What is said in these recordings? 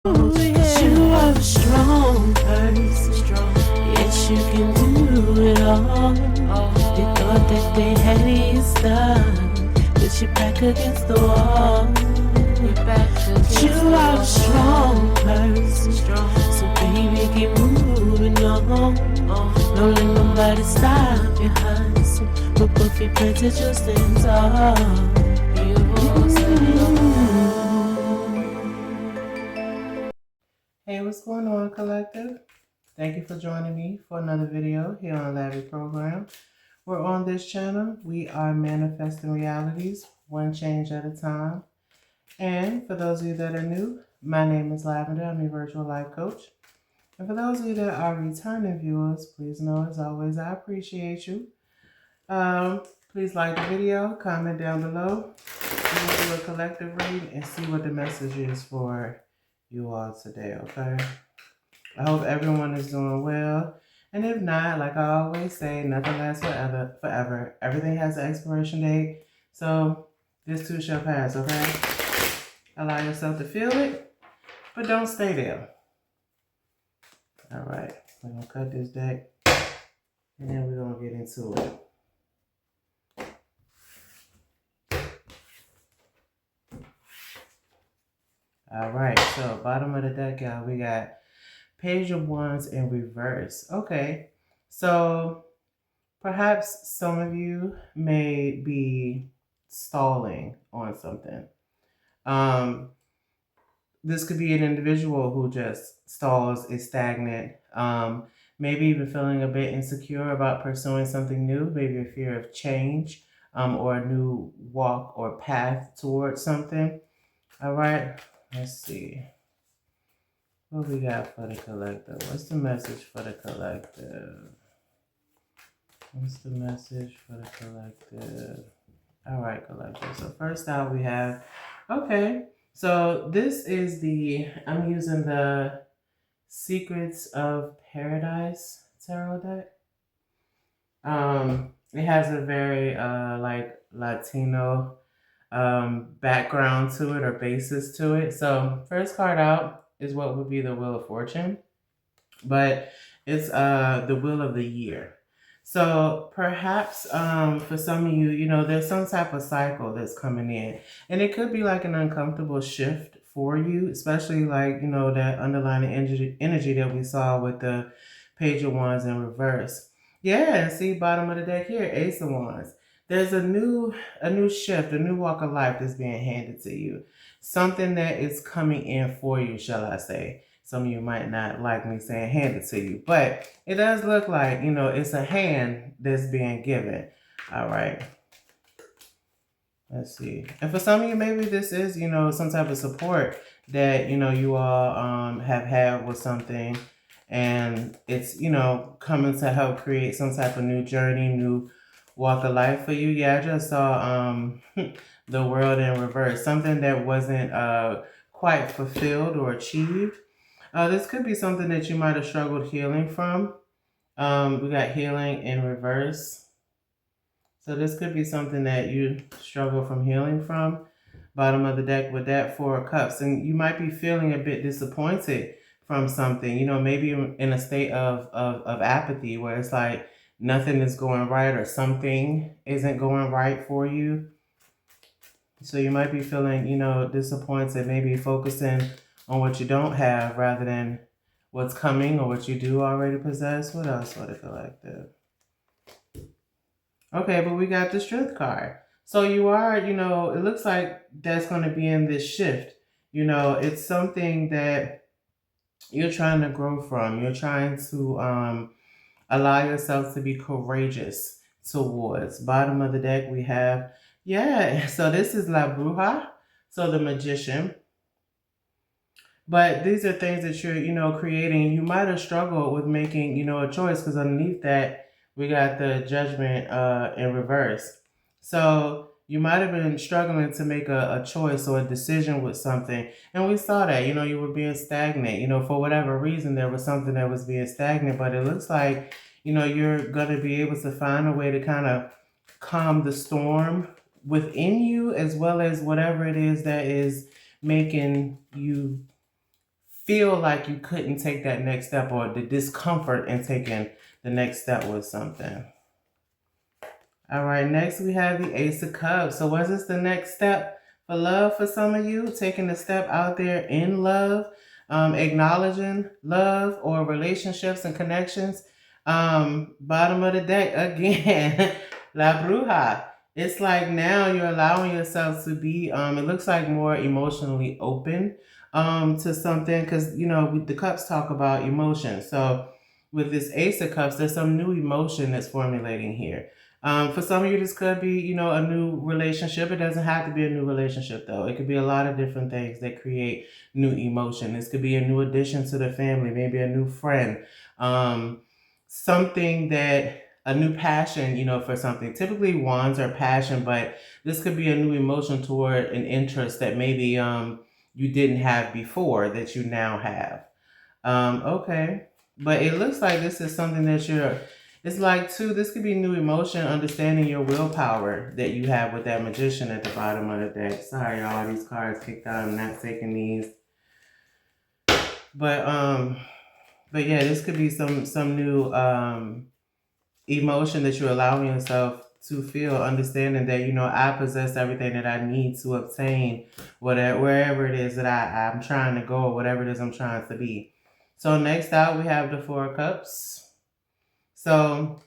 You are a strong person. Yes, you can do it all. You thought that they had you stuck, but you're back against the wall. You are a strong person. So baby, keep moving on. Don't let nobody stop your hustle. But both your plans are just stand tall. You won't stand alone. Hey, what's going on, collective? Thank you for joining me for another video here on LAVIProgram. We're on this channel. We are manifesting realities one change at a time. And for those of you that are new, my name is Lavender. I'm your virtual life coach. And for those of you that are returning viewers, please know as always, I appreciate you. Please like the video, comment down below. We'll do a collective read and see what the message is for you all today, okay? I hope everyone is doing well. And if not, like I always say, nothing lasts forever. Everything has an expiration date. So this too shall pass, okay? Allow yourself to feel it, but don't stay there. All right, we're gonna cut this deck and then we're gonna get into it. All right, so bottom of the deck, y'all, we got Page of Wands in reverse. Okay, so perhaps some of you may be stalling on something. This could be an individual who just stalls, is stagnant, maybe even feeling a bit insecure about pursuing something new, maybe a fear of change, or a new walk or path towards something. All right, let's see. What we got for the collective? What's the message for the collective? What's the message for the collective? All right, collective. So first out we have, okay. So this is I'm using the Secrets of Paradise tarot deck. It has a very like Latino background to it or basis to it. So first card out is what would be the Wheel of Fortune, but it's the Wheel of the Year. So perhaps for some of you, you know, there's some type of cycle that's coming in, and it could be like an uncomfortable shift for you, especially like, you know, that underlying energy that we saw with the Page of Wands in reverse. Yeah, see, bottom of the deck here, Ace of Wands. There's a new shift, a new walk of life that's being handed to you. Something that is coming in for you, shall I say. Some of you might not like me saying hand it to you, but it does look like, you know, it's a hand that's being given. All right. Let's see. And for some of you, maybe this is, you know, some type of support that, you know, you all have had with something, and it's, you know, coming to help create some type of new journey, new walk of life for you. Yeah, I just saw the World in reverse, something that wasn't quite fulfilled or achieved. This could be something that you might have struggled healing from. We got healing in reverse. So this could be something that you struggle from healing from. Bottom of the deck with that Four of Cups. And you might be feeling a bit disappointed from something. You know, maybe in a state of apathy where it's like nothing is going right or something isn't going right for you. So you might be feeling, you know, disappointed, maybe focusing on what you don't have rather than what's coming or what you do already possess. What else for the collective? Okay, but we got the Strength card. So you are, you know, it looks like that's going to be in this shift. You know, it's something that you're trying to grow from. You're trying to allow yourself to be courageous towards. Bottom of the deck, we have, yeah, so this is La Bruja, so the Magician. But these are things that you're, you know, creating. You might have struggled with making, you know, a choice because underneath that, we got the Judgment in reverse. So you might have been struggling to make a choice or a decision with something. And we saw that, you know, you were being stagnant. You know, for whatever reason, there was something that was being stagnant. But it looks like, you know, you're going to be able to find a way to kind of calm the storm within you, as well as whatever it is that is making you feel like you couldn't take that next step, or the discomfort in taking the next step with something. All right, next we have the Ace of Cups. So was this the next step for love for some of you? Taking a step out there in love, acknowledging love or relationships and connections. Bottom of the deck again, La Bruja. It's like now you're allowing yourself to be, it looks like more emotionally open to something, because, you know, the cups talk about emotion. So with this Ace of Cups, there's some new emotion that's formulating here. For some of you, this could be, you know, a new relationship. It doesn't have to be a new relationship, though. It could be a lot of different things that create new emotion. This could be a new addition to the family, maybe a new friend, something that, a new passion, you know, for something. Typically, wands are passion, but this could be a new emotion toward an interest that maybe you didn't have before that you now have. Okay. But it looks like this is something that it's like, too, this could be new emotion, understanding your willpower that you have with that Magician at the bottom of the deck. Sorry, y'all, these cards kicked out. I'm not taking these. But yeah, this could be some new emotion that you're allowing yourself to feel, understanding that, you know, I possess everything that I need to obtain wherever it is that I'm trying to go, or whatever it is I'm trying to be. So next out, we have the Four of Cups. So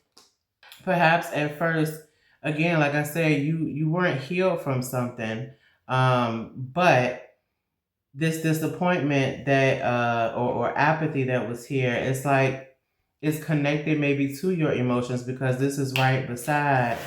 perhaps at first, again, like I said, you weren't healed from something, but this disappointment that or apathy that was here, it's like it's connected maybe to your emotions, because this is right beside,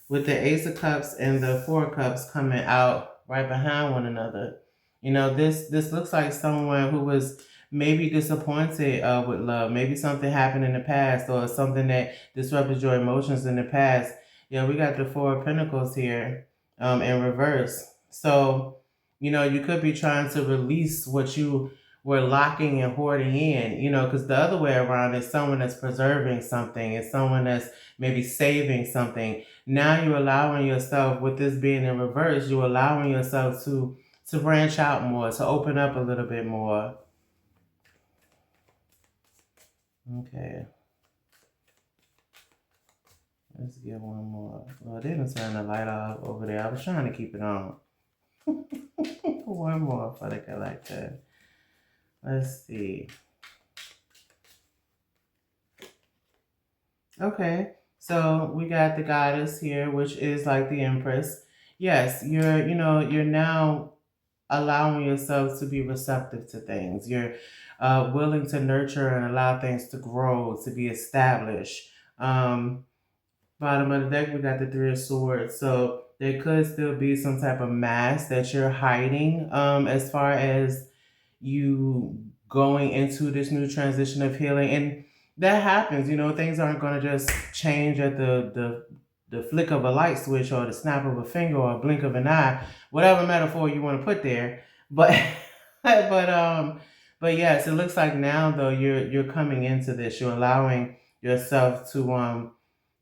with the Ace of Cups and the Four of Cups coming out right behind one another. You know, this looks like someone who was maybe disappointed with love. Maybe something happened in the past, or something that disrupted your emotions in the past. Yeah, we got the Four of Pentacles here in reverse. So, you know, you could be trying to release what you were locking and hoarding in, you know, because the other way around is someone that's preserving something. It's someone that's maybe saving something. Now you're allowing yourself, with this being in reverse, you're allowing yourself to branch out more, to open up a little bit more. Okay. Let's get one more. Well, they didn't turn the light off over there. I was trying to keep it on. One more for the collector. Let's see. Okay, so we got the Goddess here, which is like the Empress. Yes, you're now allowing yourself to be receptive to things. You're willing to nurture and allow things to grow, to be established. Bottom of the deck, we got the Three of Swords. So there could still be some type of mask that you're hiding as far as you going into this new transition of healing. And that happens, you know, things aren't going to just change at the flick of a light switch, or the snap of a finger, or a blink of an eye, whatever metaphor you want to put there. But but yes, it looks like now, though, you're coming into this, you're allowing yourself to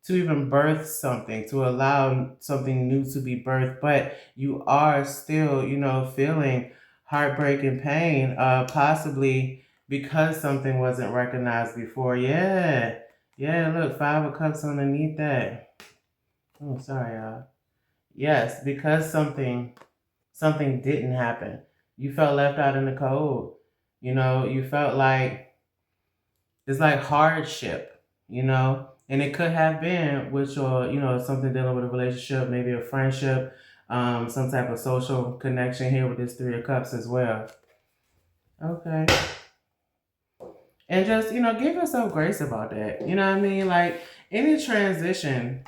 even birth something, to allow something new to be birthed, but you are still, you know, feeling heartbreak and pain, possibly because something wasn't recognized before. Yeah, look, Five of Cups underneath that. Oh, sorry, y'all. Yes, because something didn't happen. You felt left out in the cold. You know, you felt like it's like hardship, you know, and it could have been with your, you know, something dealing with a relationship, maybe a friendship, some type of social connection here with this Three of Cups as well. Okay. And just, you know, give yourself grace about that. You know what I mean? Like any transition,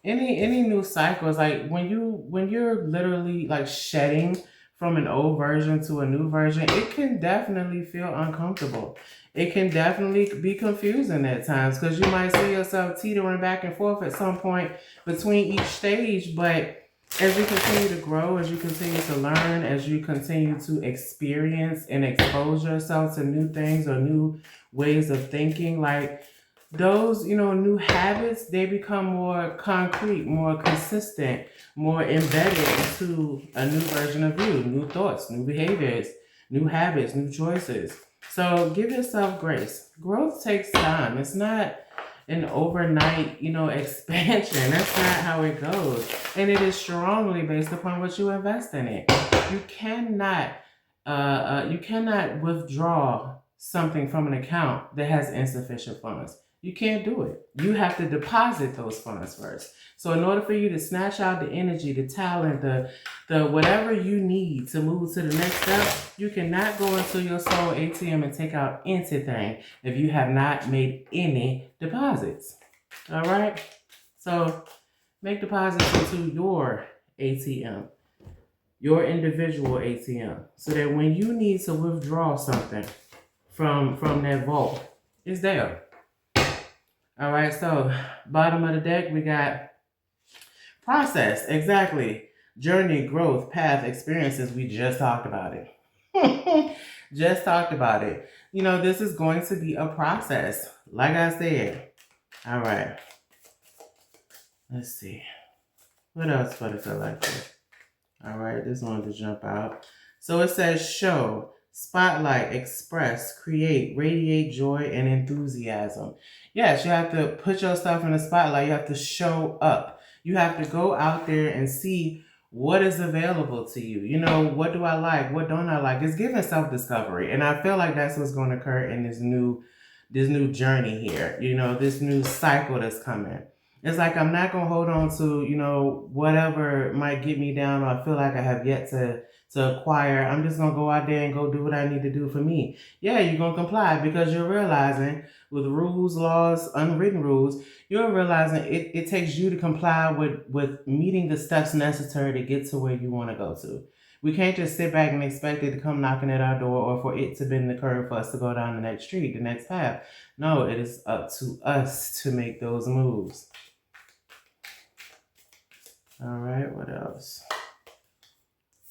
any new cycles, like when you're literally like shedding from an old version to a new version, it can definitely feel uncomfortable. It can definitely be confusing at times, because you might see yourself teetering back and forth at some point between each stage. But as you continue to grow, as you continue to learn, as you continue to experience and expose yourself to new things or new ways of thinking, like those, you know, new habits, they become more concrete, more consistent, more embedded into a new version of you, new thoughts, new behaviors, new habits, new choices. So give yourself grace. Growth takes time. It's not an overnight, expansion. That's not how it goes. And it is strongly based upon what you invest in it. You cannot withdraw something from an account that has insufficient funds. You can't do it. You have to deposit those funds first. So in order for you to snatch out the energy, the talent, the whatever you need to move to the next step, you cannot go into your soul ATM and take out anything if you have not made any deposits. All right? So make deposits into your ATM, your individual ATM, so that when you need to withdraw something from that vault, it's there. All right, so bottom of the deck, we got process, exactly. Journey, growth, path, experiences. We just talked about it. Just talked about it. This is going to be a process, like I said. All right. Let's see. What else for the collective? All right, this one to jump out. So it says show, spotlight, express, create, radiate joy and enthusiasm. Yes, you have to put yourself in the spotlight. You have to show up. You have to go out there and see what is available to you. What do I like? What don't I like? It's giving self-discovery. And I feel like that's what's going to occur in this new journey here. This new cycle that's coming. It's like I'm not going to hold on to, whatever might get me down or I feel like I have yet to acquire. I'm just going to go out there and go do what I need to do for me. Yeah, you're going to comply because you're realizing with rules, laws, unwritten rules, you're realizing it takes you to comply with meeting the steps necessary to get to where you want to go to. We can't just sit back and expect it to come knocking at our door or for it to bend the curve for us to go down the next street, the next path. No, it is up to us to make those moves. All right, what else?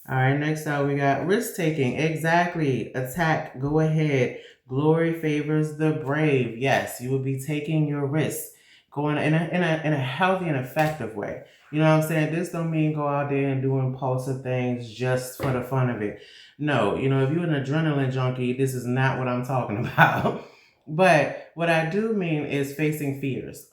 All right, next out we got risk-taking. Exactly. Attack. Go ahead. Glory favors the brave. Yes, you will be taking your risks, going in a healthy and effective way. You know what I'm saying? This don't mean go out there and do impulsive things just for the fun of it. No, if you're an adrenaline junkie, this is not what I'm talking about. But what I do mean is facing fears,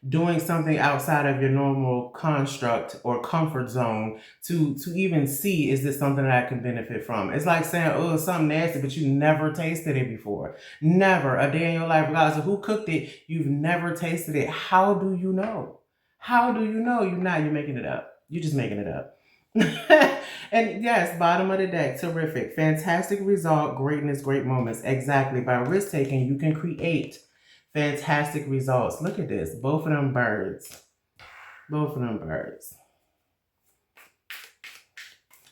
doing something outside of your normal construct or comfort zone to even see, is this something that I can benefit from? It's like saying, oh, it's something nasty, but you never tasted it before. Never. A day in your life, regardless of who cooked it, you've never tasted it. How do you know? How do you know? You're making it up. You're just making it up. And yes, bottom of the deck, terrific. Fantastic result, greatness, great moments. Exactly. By risk taking, you can create fantastic results. Look at this. Both of them birds. Both of them birds.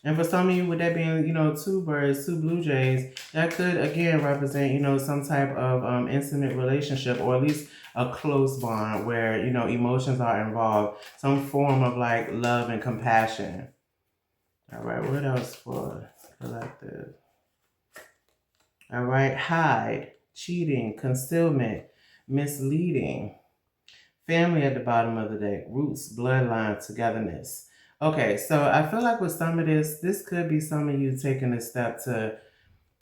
And for some of you, with that being, two birds, two blue jays, that could, again, represent, some type of intimate relationship, or at least a close bond where, emotions are involved. Some form of like love and compassion. All right, what else for collective? All right, hide, cheating, concealment, misleading. Family at the bottom of the deck, roots, bloodline, togetherness. Okay, so I feel like with some of this could be some of you taking a step to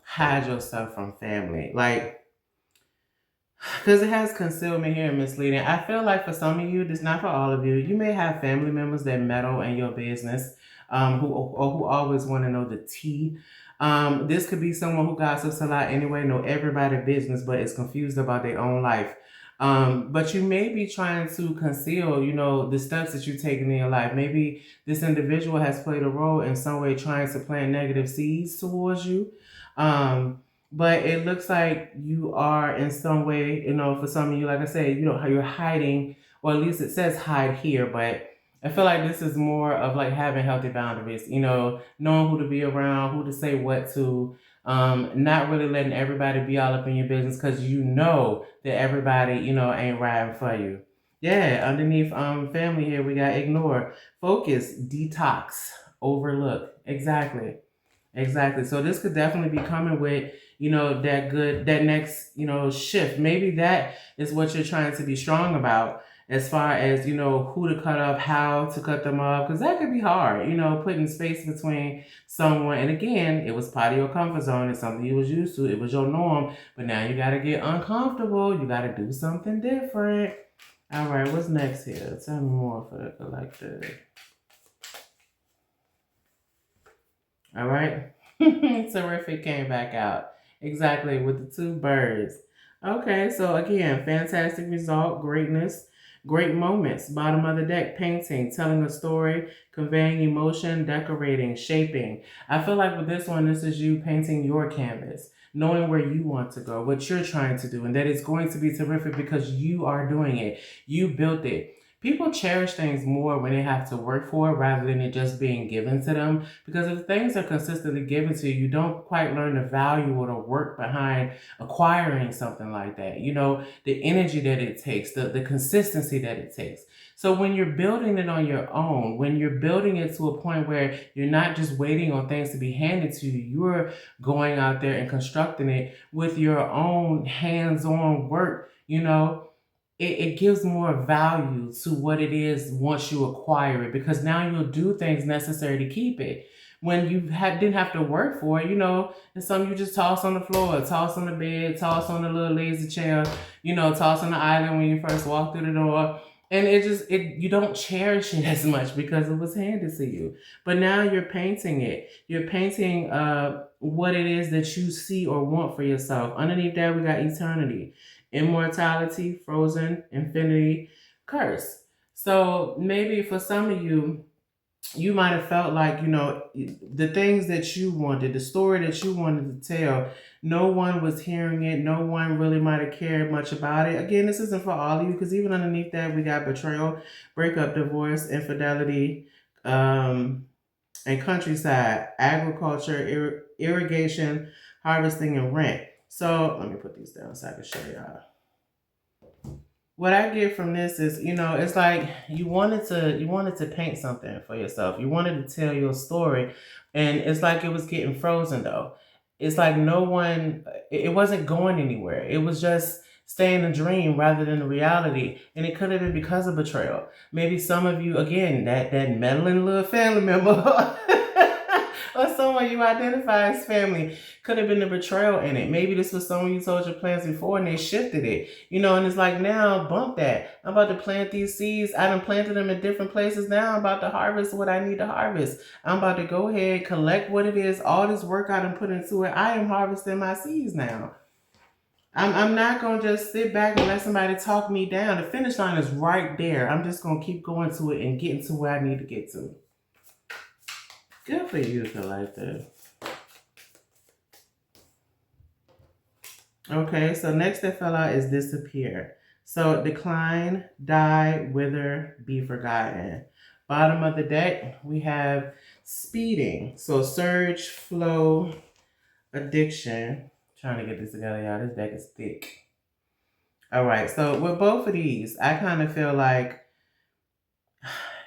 hide yourself from family. Like, because it has concealment here and misleading. I feel like for some of you, this not for all of you, you may have family members that meddle in your business, who always want to know the tea. This could be someone who gossips a lot anyway, know everybody's business, but is confused about their own life. But you may be trying to conceal, the steps that you're taking in your life. Maybe this individual has played a role in some way trying to plant negative seeds towards you. But it looks like you are in some way, for some of you, like I said, you're hiding, or at least it says hide here, but I feel like this is more of like having healthy boundaries, knowing who to be around, who to say what to, not really letting everybody be all up in your business because that everybody, ain't riding for you. Yeah, underneath family here, we got ignore, focus, detox, overlook. Exactly. So this could definitely be coming with, that next, shift. Maybe that is what you're trying to be strong about. as far as, you know, who to cut off, how to cut them off, because that could be hard, you know, putting space between someone. And again, it was part of your comfort zone. It's something you was used to. It was your norm. But now you got to get uncomfortable. You got to do something different. All right, what's next here? Tell me more for the collective. All right. Terrific came back out. Exactly, with the 2 birds. Okay, so again, fantastic result, greatness, great moments. Bottom of the deck, painting, telling a story, conveying emotion, decorating, shaping. I feel like with this one, this is you painting your canvas, knowing where you want to go, what you're trying to do, and that it's going to be terrific because you are doing it. You built it. People cherish things more when they have to work for it rather than it just being given to them. Because if things are consistently given to you, you don't quite learn the value or the work behind acquiring something like that. You know, the energy that it takes, the consistency that it takes. So when you're building it on your own, when you're building it to a point where you're not just waiting on things to be handed to you, you're going out there and constructing it with your own hands-on work, you know, it gives more value to what it is once you acquire it, because now you'll do things necessary to keep it. When you didn't have to work for it, you know, it's something you just toss on the floor, toss on the bed, toss on the little lazy chair, you know, toss on the island when you first walk through the door. And you don't cherish it as much because it was handed to you. But now you're painting it. You're painting what it is that you see or want for yourself. Underneath that, we got eternity. Immortality, frozen, infinity, curse. So maybe for some of you, you might have felt like, you know, the things that you wanted, the story that you wanted to tell, no one was hearing it. No one really might have cared much about it. Again, this isn't for all of you, because even underneath that, we got betrayal, breakup, divorce, infidelity, and countryside, agriculture, irrigation, harvesting, and rent. So let me put these down so I can show y'all. What I get from this is, you know, it's like you wanted to paint something for yourself. You wanted to tell your story, and it's like it was getting frozen though. It's like it wasn't going anywhere. It was just staying a dream rather than a reality. And it could have been because of betrayal. Maybe some of you, again, that meddling little family member or someone you identify as family, could have been a betrayal in it. Maybe this was someone you told your plans before and they shifted it, you know, and it's like, now bump that. I'm about to plant these seeds. I done planted them in different places. Now I'm about to harvest what I need to harvest. I'm about to go ahead, collect what it is, all this work I done put into it. I am harvesting my seeds now. I'm not going to just sit back and let somebody talk me down. The finish line is right there. I'm just going to keep going to it and getting to where I need to get to. Good for you, collective. Okay, so next that fell out is disappear. So decline, die, wither, be forgotten. Bottom of the deck, we have speeding. So surge, flow, addiction. Trying to get this together, y'all. This deck is thick. All right, so with both of these, I kind of feel like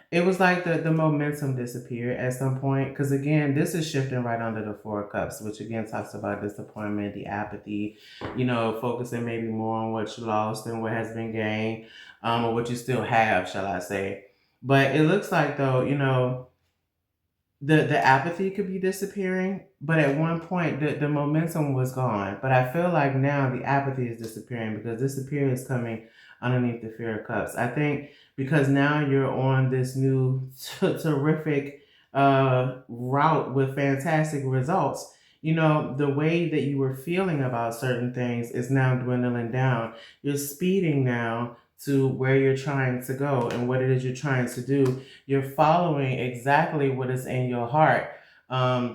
it was like the momentum disappeared at some point. Because again, this is shifting right under the 4 of Cups, which again talks about disappointment, the apathy, you know, focusing maybe more on what you lost than what has been gained, or what you still have, shall I say. But it looks like, though, you know, the apathy could be disappearing, but at one point the momentum was gone. But I feel like now the apathy is disappearing because disappear is coming underneath the Fear of Cups. I think because now you're on this new terrific route with fantastic results. You know, the way that you were feeling about certain things is now dwindling down. You're speeding now to where you're trying to go and what it is you're trying to do. You're following exactly what is in your heart.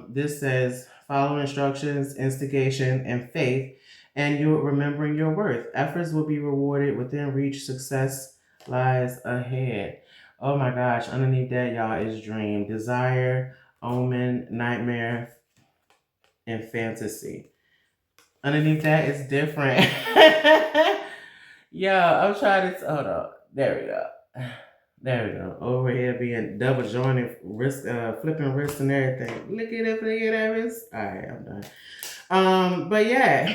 This says follow instructions, instigation, and faith, and you're remembering your worth. Efforts will be rewarded within reach. Success lies ahead. Oh my gosh, underneath that, y'all, is dream, desire, omen, nightmare, and fantasy. Underneath that is different. Yeah, I'm trying to, hold on. There we go. There we go. Over here being double jointed, wrist, flipping wrists and everything. Look at that wrist. All right, I'm done. But yeah.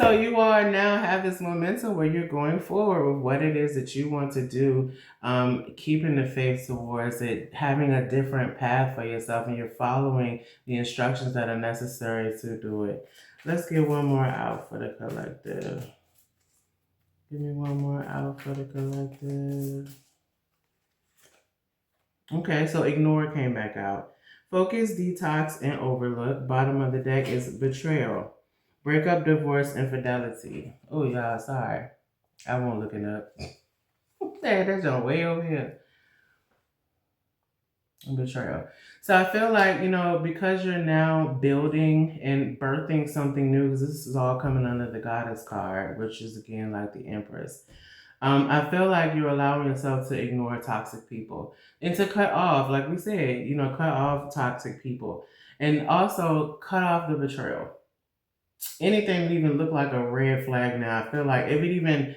So you all now have this momentum where you're going forward with what it is that you want to do, keeping the faith towards it, having a different path for yourself, and you're following the instructions that are necessary to do it. Let's get one more out for the collective. Give me one more out for the collective. Okay, so ignore came back out. Focus, detox, and overlook. Bottom of the deck is betrayal. Breakup, divorce, infidelity. Oh, y'all, sorry. I won't look it up. Hey, that's on way over here. Betrayal. So I feel like, because you're now building and birthing something new, because this is all coming under the goddess card, which is again like the empress. I feel like you're allowing yourself to ignore toxic people and to cut off, like we said, cut off toxic people and also cut off the betrayal. Anything that even look like a red flag now, I feel like if it even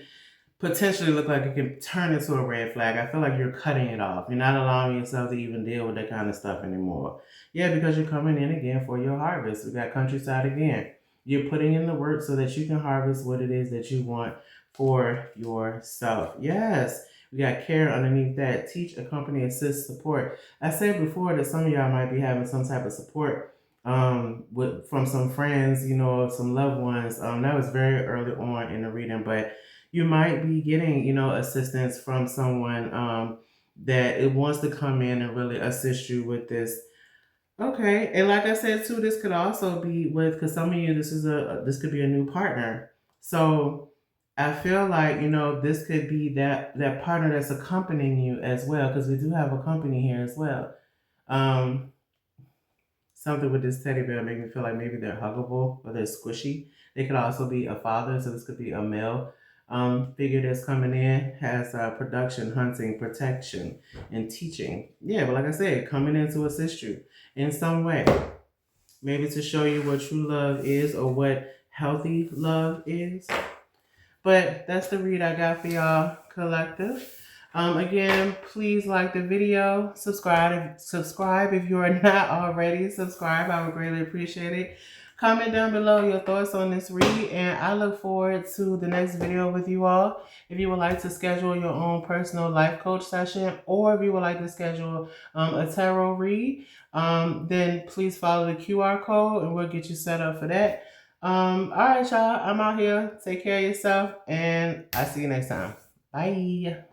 potentially look like it can turn into a red flag, I feel like you're cutting it off. You're not allowing yourself to even deal with that kind of stuff anymore. Yeah, because you're coming in again for your harvest. We got countryside again. You're putting in the work so that you can harvest what it is that you want for yourself. Yes, we got care underneath that. Teach, accompany, assist, support. I said before that some of y'all might be having some type of support from some friends, some loved ones. That was very early on in the reading, but you might be getting, assistance from someone that it wants to come in and really assist you with this. Okay, and like I said too, this could also be with, because some of you, this could be a new partner. So I feel like, this could be that partner that's accompanying you as well, because we do have a company here as well. Something with this teddy bear make me feel like maybe they're huggable or they're squishy. They could also be a father, so this could be a male figure that's coming in, has production, hunting, protection, and teaching. Yeah, but like I said, coming in to assist you in some way. Maybe to show you what true love is or what healthy love is. But that's the read I got for y'all, collective. Again, please like the video, subscribe if you are not already subscribed. I would greatly appreciate it. Comment down below your thoughts on this read, and I look forward to the next video with you all. If you would like to schedule your own personal life coach session, or if you would like to schedule a tarot read, then please follow the QR code and we'll get you set up for that. All right, y'all, I'm out here. Take care of yourself, and I'll see you next time. Bye.